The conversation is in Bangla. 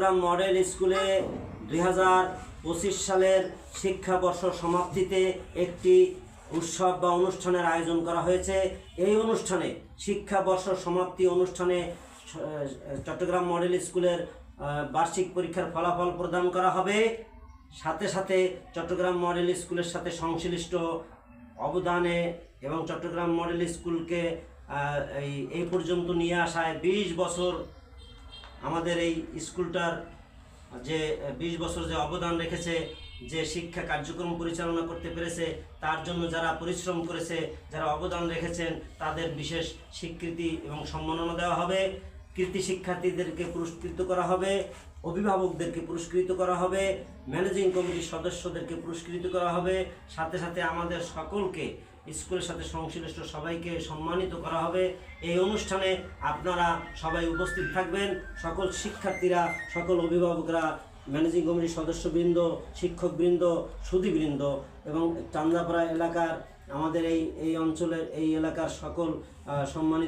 চট্টগ্রাম মডেল স্কুলে 2025 সালের শিক্ষাবর্ষ সমাপ্তিতে একটি উৎসব বা অনুষ্ঠানের আয়োজন করা হয়েছে। এই অনুষ্ঠানে শিক্ষাবর্ষ সমাপ্তি অনুষ্ঠানে চট্টগ্রাম মডেল স্কুলের বার্ষিক পরীক্ষার ফলাফল প্রদান করা হবে। সাথে সাথে চট্টগ্রাম মডেল স্কুলের সাথে সংশ্লিষ্ট অবদানে এবং চট্টগ্রাম মডেল স্কুলকে এই পর্যন্ত নিয়ে আসায় 20 বছর আমাদের এই স্কুলটার যে 20 বছর যে অবদান রেখেছে, যে শিক্ষা কার্যক্রম পরিচালনা করতে পেরেছে, তার জন্য যারা পরিশ্রম করেছে, যারা অবদান রেখেছেন, তাদের বিশেষ স্বীকৃতি এবং সম্মাননা দেওয়া হবে। কৃতি শিক্ষার্থীদেরকে পুরস্কৃত করা হবে, অভিভাবকদেরকে পুরস্কৃত করা হবে, ম্যানেজিং কমিটির সদস্যদেরকে পুরস্কৃত করা হবে। সাথে সাথে আমাদের সকলকে, স্কুলের সাথে সংশ্লিষ্ট সবাইকে সম্মানিত করা হবে। এই অনুষ্ঠানে আপনারা সবাই উপস্থিত থাকবেন। সকল শিক্ষার্থীরা, সকল অভিভাবকরা, ম্যানেজিং কমিটির সদস্যবৃন্দ, শিক্ষকবৃন্দ, সুধীবৃন্দ এবং চান্দাপাড়া এলাকার আমাদের এই অঞ্চলের এই এলাকার সকল সম্মানিত